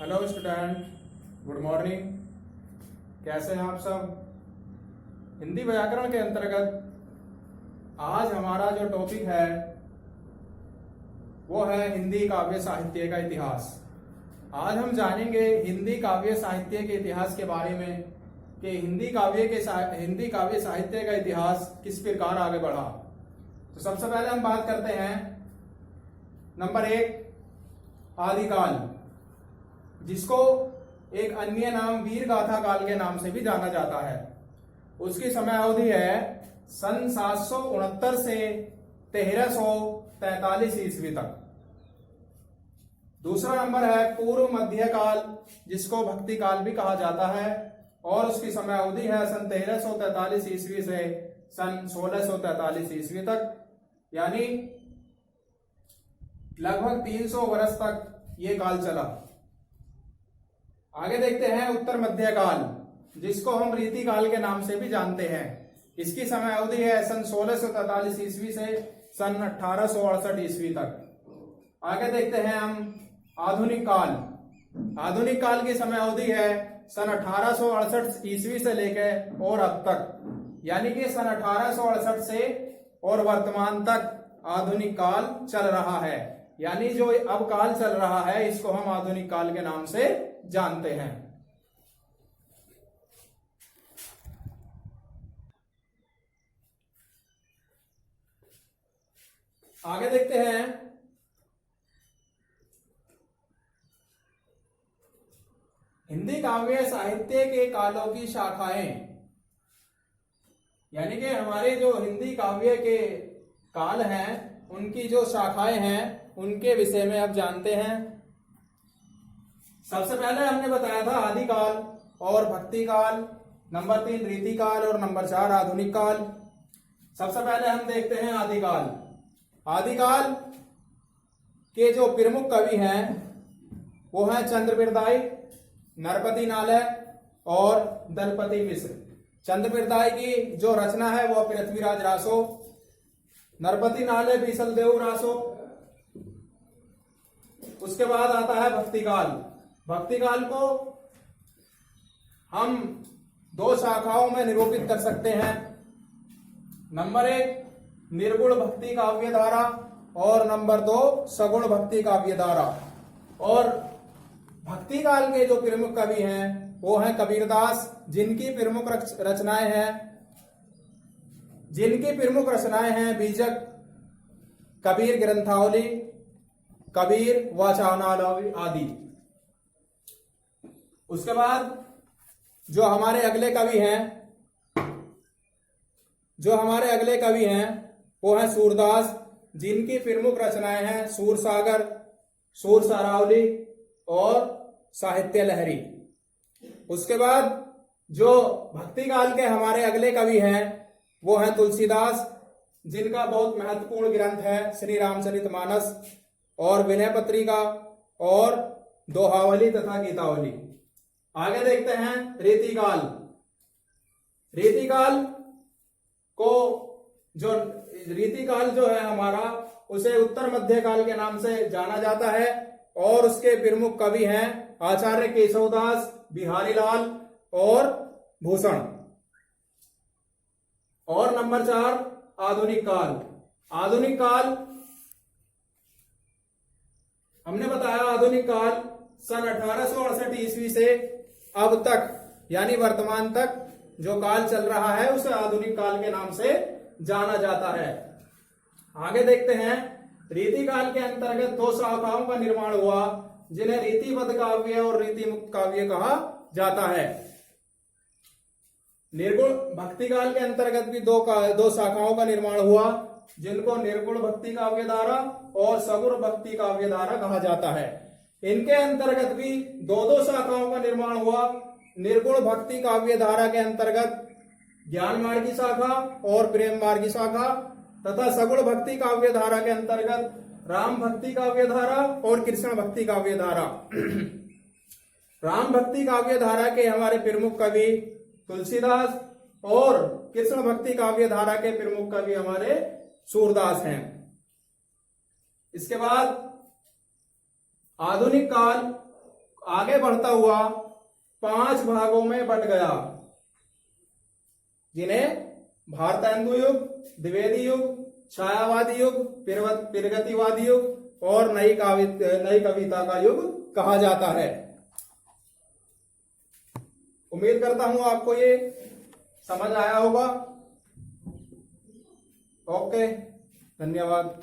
Hello student, good morning. कैसे हैं आप सब? हिंदी व्याकरण के अंतर्गत आज हमारा जो टॉपिक है वो है हिंदी काव्य साहित्य का इतिहास। आज हम जानेंगे हिंदी काव्य साहित्य के इतिहास के बारे में कि हिंदी काव्य साहित्य का इतिहास किस प्रकार आगे बढ़ा। तो सबसे पहले हम बात करते हैं नंबर 1, आदिकाल, जिसको एक अन्य नाम वीर गाथा काल के नाम से भी जाना जाता है। उसकी समय अवधि है सन 769 से 1343 ईस्वी तक। दूसरा नंबर है पूर्व मध्य काल, जिसको भक्ति काल भी कहा जाता है, और उसकी समय अवधि है सन 1343 ईस्वी से सन 1643 ईस्वी तक, यानी लगभग 300 वर्ष तक ये काल चला। आगे देखते हैं उत्तर मध्य काल, जिसको हम रीति काल के नाम से भी जानते हैं। इसकी समय अवधि है सन 1643 ईस्वी से सन 1868 ईस्वी तक। आगे देखते हैं हम आधुनिक काल। आधुनिक काल की समय अवधि है सन 1868 ईस्वी से लेकर और अब तक, यानी कि सन 1868 से और वर्तमान तक आधुनिक काल चल रहा है। यानी जो अब काल चल रहा है इसको हम आधुनिक काल के नाम से जानते हैं। आगे देखते हैं हिंदी काव्य साहित्य के कालों की शाखाएं, यानी कि हमारे जो हिंदी काव्य के काल हैं उनकी जो शाखाएं हैं उनके विषय में अब जानते हैं। सबसे पहले हमने बताया था आदिकाल और भक्ति काल, नंबर 3 रीति काल और नंबर 4 आधुनिक काल। सबसे पहले हम देखते हैं आदिकाल। आदिकाल के जो प्रमुख कवि हैं वो हैं चंद्रबिरदाई, नरपति नालय और दलपति मिश्र। चंद्रबिरदाई की जो रचना है वो पृथ्वीराज रासो, नरपति नालय बीसल देव रासो। उसके बाद आता है भक्ति काल। भक्ति काल को हम 2 शाखाओं में निरूपित कर सकते हैं। नंबर 1 निर्गुण भक्ति काव्य धारा और नंबर 2 सगुण भक्ति काव्य धारा। और भक्ति काल के जो प्रमुख कवि हैं वो हैं कबीरदास, जिनकी प्रमुख रचनाएं हैं बीजक, कबीर ग्रंथावली, कबीर वाचनावली आदि। उसके बाद जो हमारे अगले कवि हैं वो हैं सूरदास, जिनकी प्रमुख रचनाएं हैं सूरसागर, सूर सारावली और साहित्य लहरी। उसके बाद जो भक्ति काल के हमारे अगले कवि हैं वो हैं तुलसीदास, जिनका बहुत महत्वपूर्ण ग्रंथ है श्री रामचरितमानस और विनय पत्रिका और दोहावली तथा गीतावली। आगे देखते हैं रीतिकाल। रीतिकाल जो है हमारा, उसे उत्तर मध्य काल के नाम से जाना जाता है, और उसके प्रमुख कवि हैं आचार्य केशवदास, बिहारी लाल और भूषण। और नंबर 4 आधुनिक काल। आधुनिक काल हमने बताया, आधुनिक काल सन 1868 ईस्वी से अब तक, यानी वर्तमान तक जो काल चल रहा है उसे आधुनिक काल के नाम से जाना जाता है। आगे देखते हैं रीति काल के अंतर्गत 2 शाखाओं का निर्माण हुआ, जिन्हें रीतिबद्ध काव्य और रीतिमुक्त काव्य कहा जाता है। निर्गुण भक्ति काल के अंतर्गत भी 2 शाखाओं का निर्माण हुआ, जिनको निर्गुण भक्ति काव्य धारा और सगुण भक्ति काव्य धारा कहा जाता है। इनके अंतर्गत भी 2 शाखाओं का निर्माण हुआ। निर्गुण भक्ति काव्य धारा के अंतर्गत ज्ञान मार्गी शाखा और प्रेम मार्गी शाखा, तथा सगुण भक्ति काव्य धारा के अंतर्गत राम भक्ति काव्य धारा और कृष्ण भक्ति काव्य धारा। राम भक्ति काव्य धारा के हमारे प्रमुख कवि तुलसीदास और कृष्ण भक्ति काव्य धारा के प्रमुख कवि हमारे सूरदास हैं। इसके बाद आधुनिक काल आगे बढ़ता हुआ 5 भागों में बट गया, जिन्हें भारतेंदु युग, द्विवेदी युग, छायावादी युग, प्रगतिवादी युग और नई कविता का युग कहा जाता है। उम्मीद करता हूं आपको ये समझ आया होगा। ओके, धन्यवाद।